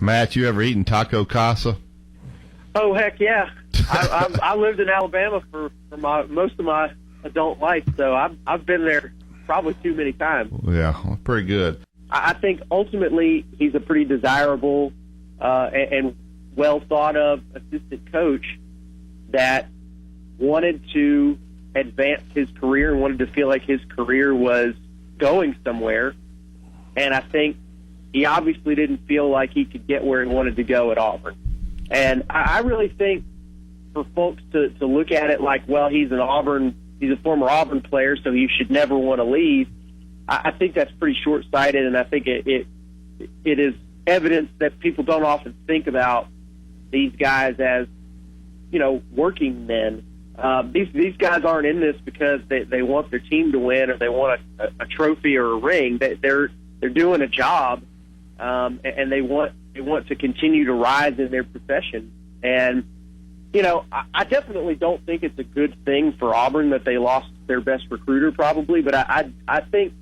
Matt, you ever eaten taco casa? Oh, heck yeah. I lived in Alabama for most of my adult life, so I've been there probably too many times. Yeah, pretty good. I think ultimately he's a pretty desirable and well thought of assistant coach that wanted to advance his career and wanted to feel like his career was going somewhere. And I think he obviously didn't feel like he could get where he wanted to go at Auburn. And I really think for folks to look at it like, well, he's a former Auburn player, so he should never want to leave. I think that's pretty short-sighted, and I think it is evidence that people don't often think about these guys as, working men. These guys aren't in this because they want their team to win or they want a trophy or a ring. They're doing a job, and they want to continue to rise in their profession. And I definitely don't think it's a good thing for Auburn that they lost their best recruiter, probably. But I think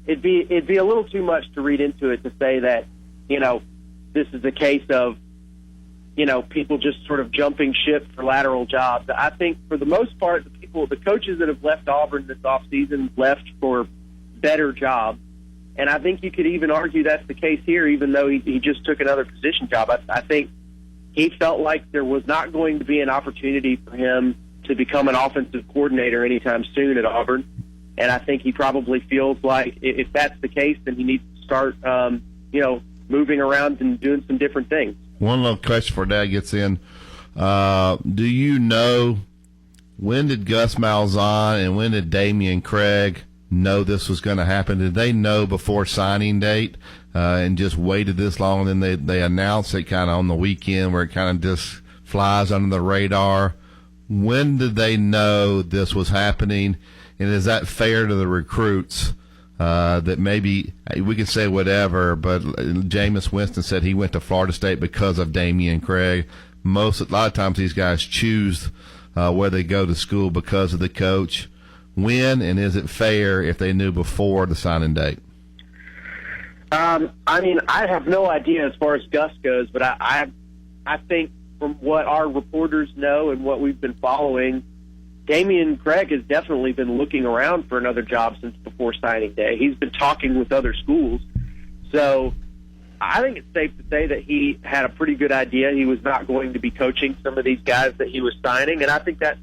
it'd be a little too much to read into it to say that this is a case of people just sort of jumping ship for lateral jobs. I think for the most part, the coaches that have left Auburn this offseason left for better jobs. And I think you could even argue that's the case here, even though he just took another position job. I think he felt like there was not going to be an opportunity for him to become an offensive coordinator anytime soon at Auburn. And I think he probably feels like if that's the case, then he needs to start, moving around and doing some different things. One little question before Dad gets in. Do you know, when did Gus Malzahn and when did Damian Craig know this was going to happen? Did they know before signing date and just waited this long, and then they announced it kind of on the weekend where it kind of just flies under the radar? When did they know this was happening, and is that fair to the recruits that maybe we can say whatever, but Jameis Winston said he went to Florida State because of Damian Craig. A lot of times these guys choose where they go to school because of the coach. When and is it fair if they knew before the signing date? I have no idea as far as Gus goes, but I think from what our reporters know and what we've been following, Damian Craig has definitely been looking around for another job since before signing day. He's been talking with other schools. So I think it's safe to say that he had a pretty good idea he was not going to be coaching some of these guys that he was signing. And I think that's,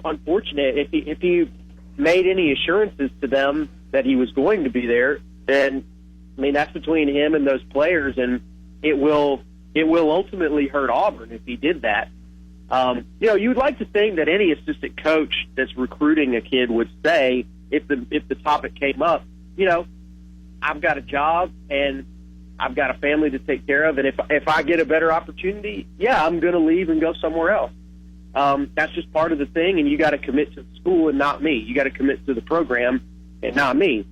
unfortunate. If he made any assurances to them that he was going to be there, then, that's between him and those players, and it will ultimately hurt Auburn if he did that. You would like to think that any assistant coach that's recruiting a kid would say, if the topic came up, I've got a job and I've got a family to take care of, and if I get a better opportunity, I'm going to leave and go somewhere else. That's just part of the thing, and you got to commit to the school and not me. You got to commit to the program and not me.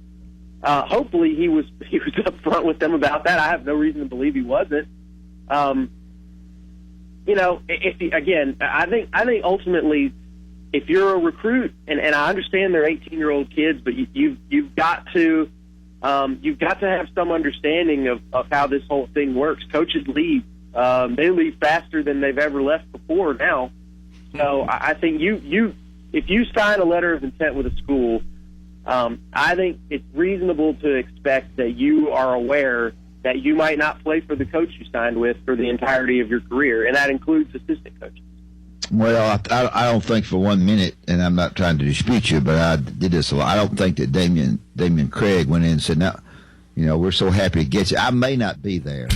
Hopefully he was upfront with them about that. I have no reason to believe he wasn't. I think ultimately, if you're a recruit, and I understand they're 18-year-old kids, but you've got to have some understanding of how this whole thing works. Coaches leave; they leave faster than they've ever left before now. So I think if you sign a letter of intent with a school, I think it's reasonable to expect that you are aware that you might not play for the coach you signed with for the entirety of your career, and that includes assistant coaches. Well, I don't think for 1 minute, and I'm not trying to dispute you, but I did this a lot. I don't think that Damian Craig went in and said, "No, we're so happy to get you." I may not be there,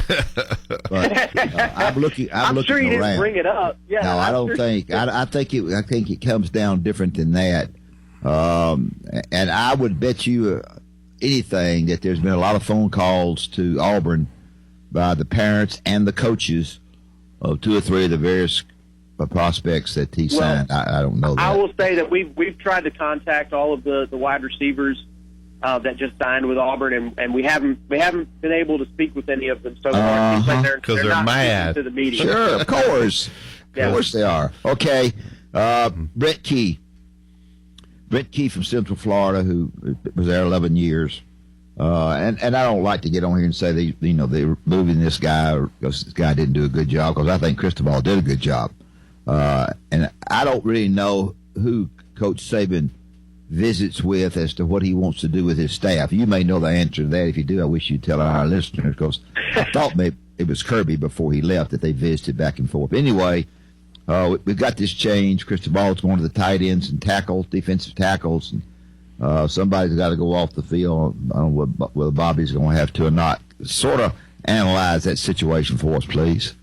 but I'm looking. I'm sure you around. Didn't bring it up. Yeah, no, I don't think. I think it comes down different than that. And I would bet you anything that there's been a lot of phone calls to Auburn by the parents and the coaches of 2 or 3 of the various prospects that he signed. I don't know that. I will say that we've tried to contact all of the wide receivers that just signed with Auburn, and we haven't been able to speak with any of them so far. Because they're mad. To the media. Sure, of course. Of course they are. Okay, Brett Key. Brett Key from Central Florida, who was there 11 years. And I don't like to get on here and say they're moving this guy because this guy didn't do a good job, because I think Cristobal did a good job. And I don't really know who Coach Saban visits with as to what he wants to do with his staff. You may know the answer to that. If you do, I wish you'd tell our listeners, because I thought maybe it was Kirby before he left that they visited back and forth. Anyway, we've got this change. Cristobal's going to the tight ends and tackles, defensive tackles, and somebody's got to go off the field. I don't know whether Bobby's going to have to or not. Sort of analyze that situation for us, please.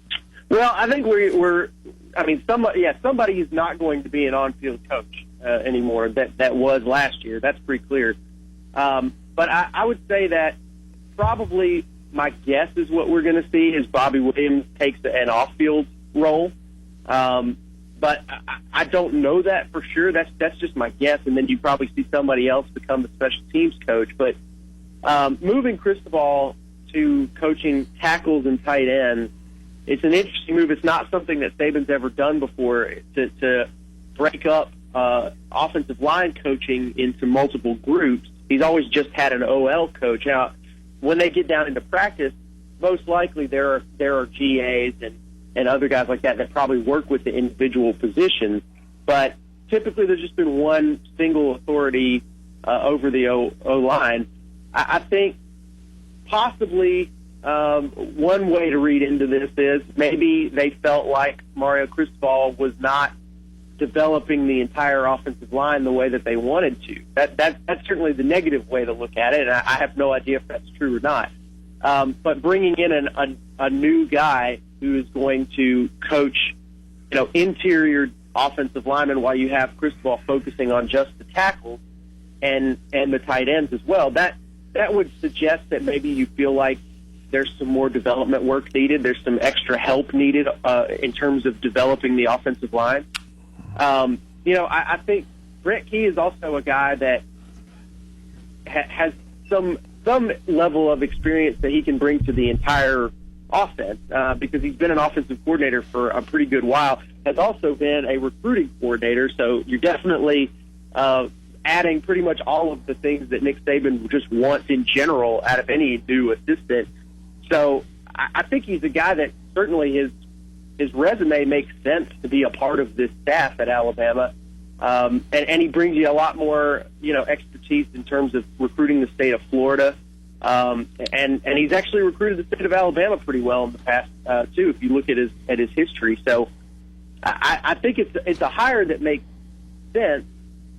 Well, I think somebody is not going to be an on-field coach anymore. That was last year. That's pretty clear. But I would say that probably my guess is what we're going to see is Bobby Williams takes an off-field role. But I don't know that for sure. That's just my guess. And then you probably see somebody else become the special teams coach. But moving Cristobal to coaching tackles and tight ends, it's an interesting move. It's not something that Saban's ever done before, to break up offensive line coaching into multiple groups. He's always just had an OL coach. Now, when they get down into practice, most likely there are GAs and other guys like that probably work with the individual positions. But typically there's just been one single authority over the O-line. I think possibly one way to read into this is maybe they felt like Mario Cristobal was not developing the entire offensive line the way that they wanted to. That's certainly the negative way to look at it, and I have no idea if that's true or not. But bringing in a new guy who is going to coach, interior offensive linemen while you have Cristobal focusing on just the tackles and the tight ends as well, that would suggest that maybe you feel like there's some more development work needed. There's some extra help needed in terms of developing the offensive line. I think Brent Key is also a guy that has some level of experience that he can bring to the entire offense because he's been an offensive coordinator for a pretty good while, has also been a recruiting coordinator, so you're definitely adding pretty much all of the things that Nick Saban just wants in general out of any new assistant. So I think he's a guy that certainly his resume makes sense to be a part of this staff at Alabama, and he brings you a lot more expertise in terms of recruiting the state of Florida. And he's actually recruited the state of Alabama pretty well in the past too, if you look at his history. So I think it's a hire that makes sense,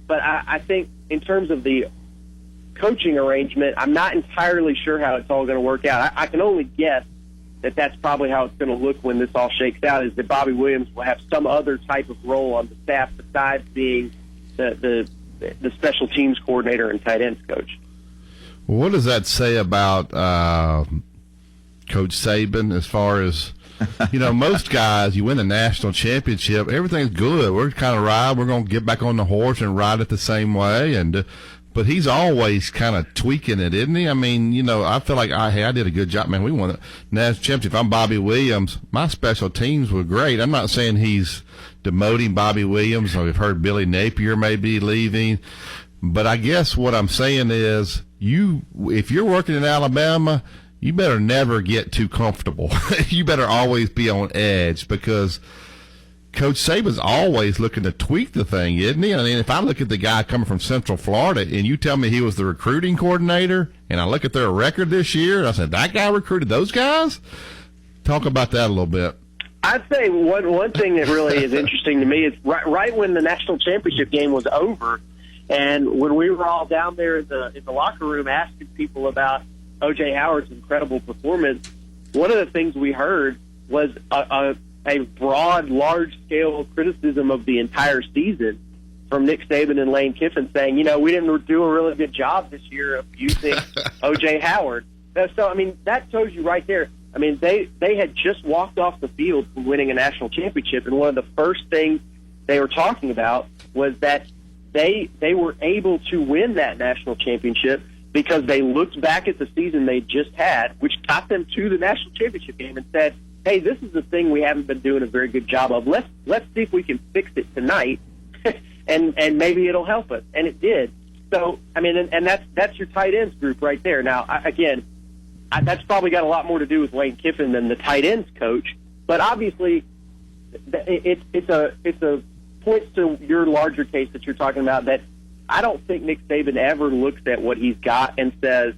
but I think in terms of the coaching arrangement, I'm not entirely sure how it's all going to work out. I can only guess that that's probably how it's going to look when this all shakes out, is that Bobby Williams will have some other type of role on the staff besides being the special teams coordinator and tight ends coach. Well, what does that say about Coach Saban as far as, most guys, you win the national championship, everything's good. We're kind of we're going to get back on the horse and ride it the same way. But he's always kind of tweaking it, isn't he? I mean, I feel like I did a good job. Man, we won the national championship. If I'm Bobby Williams, my special teams were great. I'm not saying he's demoting Bobby Williams. We've heard Billy Napier may be leaving. But I guess what I'm saying is, if you're working in Alabama, you better never get too comfortable. You better always be on edge, because Coach Saban's always looking to tweak the thing, isn't he? I mean, if I look at the guy coming from Central Florida and you tell me he was the recruiting coordinator, and I look at their record this year, and I said, that guy recruited those guys? Talk about that a little bit. I'd say one thing that really is interesting to me is right when the national championship game was over, and when we were all down there in the locker room asking people about O.J. Howard's incredible performance, one of the things we heard was a broad, large-scale criticism of the entire season from Nick Saban and Lane Kiffin, saying, we didn't do a really good job this year of using O.J. Howard. So, I mean, that shows you right there. I mean, they had just walked off the field from winning a national championship, and one of the first things they were talking about was that they were able to win that national championship because they looked back at the season they just had, which got them to the national championship game, and said, hey, this is the thing we haven't been doing a very good job of. Let's see if we can fix it tonight, and maybe it'll help us. And it did. So, I mean, and that's your tight ends group right there. Now, that's probably got a lot more to do with Lane Kiffin than the tight ends coach. But obviously, it's a points to your larger case that you're talking about, that I don't think Nick Saban ever looks at what he's got and says,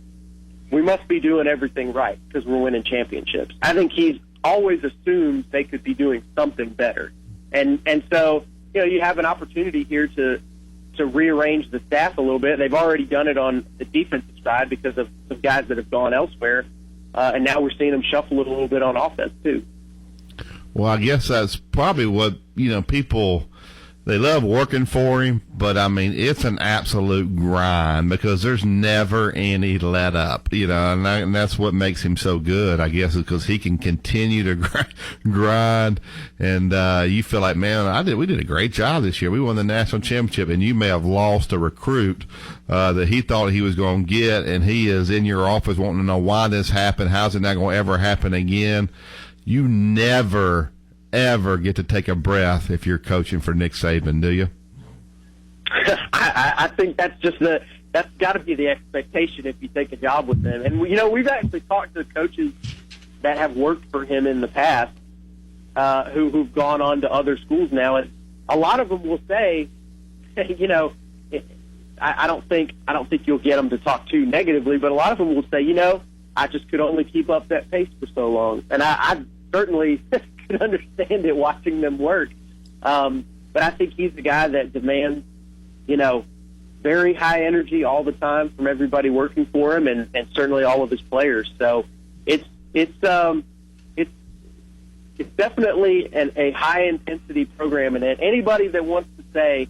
we must be doing everything right because we're winning championships. I think he's always assumed they could be doing something better. And so, you have an opportunity here to rearrange the staff a little bit. They've already done it on the defensive side because of some guys that have gone elsewhere. And now we're seeing them shuffle it a little bit on offense too. Well, I guess that's probably what, people, they love working for him, but I mean, it's an absolute grind because there's never any let up, and that's what makes him so good, I guess, is because he can continue to grind. And you feel like, man, we did a great job this year. We won the national championship, and you may have lost a recruit that he thought he was going to get, and he is in your office wanting to know why this happened. How's it not going to ever happen again? You never ever get to take a breath if you're coaching for Nick Saban, do you? I think that's got to be the expectation if you take a job with him. And we've actually talked to coaches that have worked for him in the past, who've gone on to other schools now, and a lot of them will say, I don't think you'll get them to talk too negatively, but a lot of them will say, I just could only keep up that pace for so long, and I certainly can understand it watching them work. But I think he's the guy that demands, very high energy all the time from everybody working for him, and certainly all of his players. So it's definitely a high intensity program, and anybody that wants to say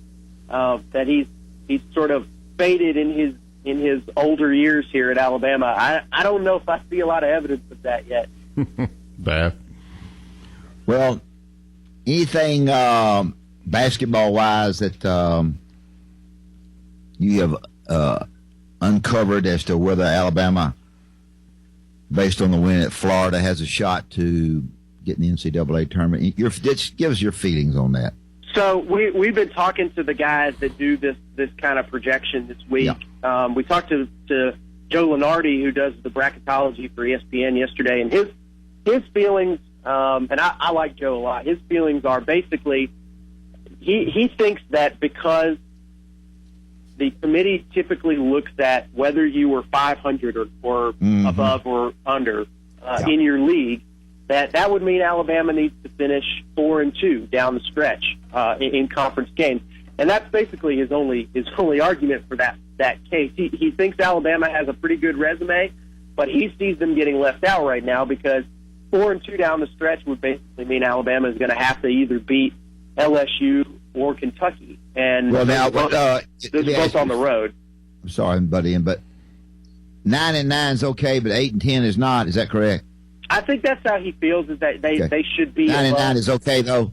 that he's sort of faded in his older years here at Alabama, I don't know if I see a lot of evidence of that yet. Bad. Well, anything basketball-wise that you have uncovered as to whether Alabama, based on the win at Florida, has a shot to get in the NCAA tournament? Just give us your feelings on that. So we've been talking to the guys that do this kind of projection this week. Yeah. We talked to Joe Lenardi, who does the bracketology for ESPN, yesterday, and his feelings. And I like Joe a lot. His feelings are basically he thinks that because the committee typically looks at whether you were 500 or above or under in your league, that would mean Alabama needs to finish 4-2 down the stretch in conference games, and that's basically his only argument for that case. He thinks Alabama has a pretty good resume, but he sees them getting left out right now because 4-2 down the stretch would basically mean Alabama is going to have to either beat LSU or Kentucky, and well, now they're both on the road. I'm sorry, buddy, but 9-9 is okay, but 8-10 is not. Is that correct? I think that's how he feels. Is that they should be 9-9 is okay though.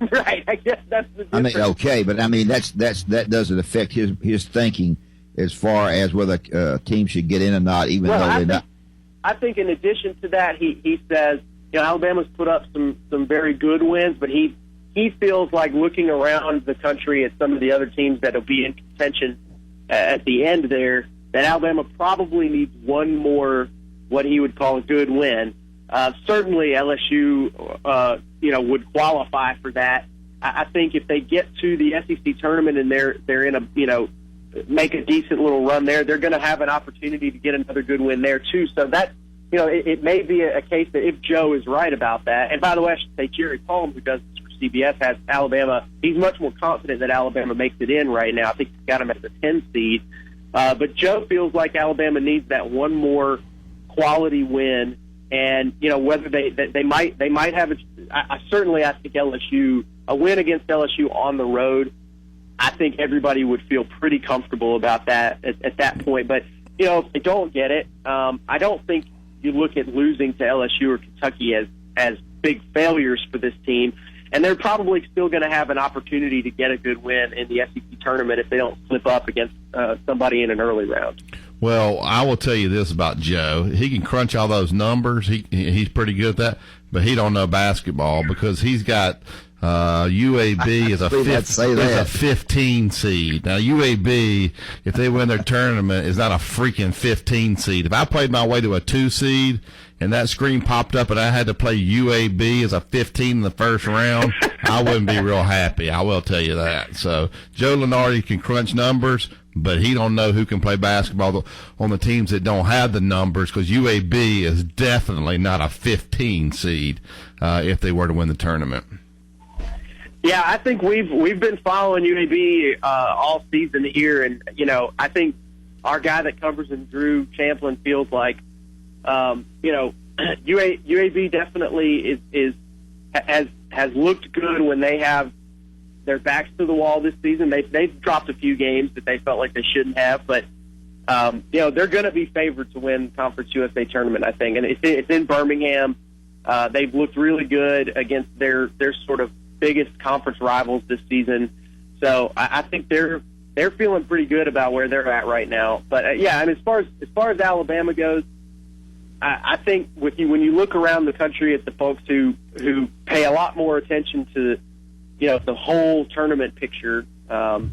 Right. I guess that's the difference. I mean, okay, but I mean that doesn't affect his thinking as far as whether a team should get in or not, even though they're not. I think in addition to that, he says, Alabama's put up some very good wins, but he feels like looking around the country at some of the other teams that will be in contention at the end there, that Alabama probably needs one more, what he would call a good win. Certainly LSU, would qualify for that. I think if they get to the SEC tournament and they're in a, make a decent little run there, they're going to have an opportunity to get another good win there too. So that, it may be a case that if Joe is right about that, and by the way, I should say Jerry Palm, who does this for CBS, has Alabama. He's much more confident that Alabama makes it in right now. I think he's got him at the 10 seed. But Joe feels like Alabama needs that one more quality win, and whether they might have I think LSU, a win against LSU on the road, I think everybody would feel pretty comfortable about that at that point. But if they don't get it, I don't think you look at losing to LSU or Kentucky as big failures for this team, and they're probably still going to have an opportunity to get a good win in the SEC tournament if they don't slip up against somebody in an early round. Well, I will tell you this about Joe. He can crunch all those numbers. He's pretty good at that, but he don't know basketball because he's got UAB is a 15 seed. Now, UAB, if they win their tournament, is not a freaking 15 seed. If I played my way to a 2 seed and that screen popped up and I had to play UAB as a 15 in the first round, I wouldn't be real happy. I will tell you that. So, Joe Lenardi can crunch numbers, but he don't know who can play basketball on the teams that don't have the numbers, because UAB is definitely not a 15 seed if they were to win the tournament. Yeah, I think we've been following UAB all season here, and I think our guy that covers him, Drew Champlin, feels like UAB definitely has looked good when they have their backs to the wall this season. They've dropped a few games that they felt like they shouldn't have, but they're going to be favored to win Conference USA tournament, I think, and it's in Birmingham. They've looked really good against their sort of biggest conference rivals this season, so I think they're feeling pretty good about where they're at right now. But and as far as Alabama goes, I think when you look around the country at the folks who pay a lot more attention to the whole tournament picture, the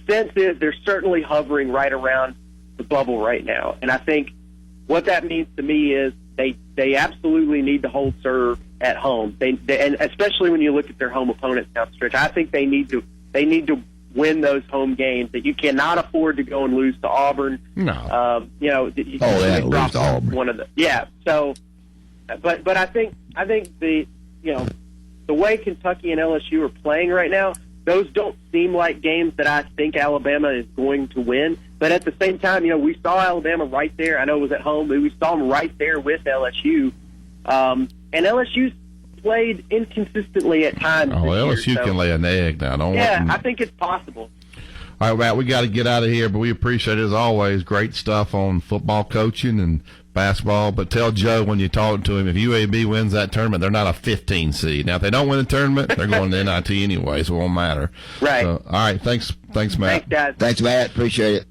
sense is they're certainly hovering right around the bubble right now, and I think what that means to me is they absolutely need to hold serve at home. And especially when you look at their home opponents down the stretch, I think they need to win those home games. That you cannot afford to go and lose to Auburn. No. Lose to Auburn. So, but I think the way Kentucky and LSU are playing right now, those don't seem like games that I think Alabama is going to win. But at the same time, we saw Alabama right there. I know it was at home, but we saw them right there with LSU. And LSU's played inconsistently at times. Oh, LSU can lay an egg now. I think it's possible. All right, Matt, we got to get out of here, but we appreciate it as always. Great stuff on football coaching and basketball. But tell Joe when you talk to him, if UAB wins that tournament, they're not a 15 seed. Now, if they don't win the tournament, they're going to NIT anyway, so it won't matter. Right. So, all right, thanks, Matt. Thanks, guys. Thanks, Matt. Appreciate it.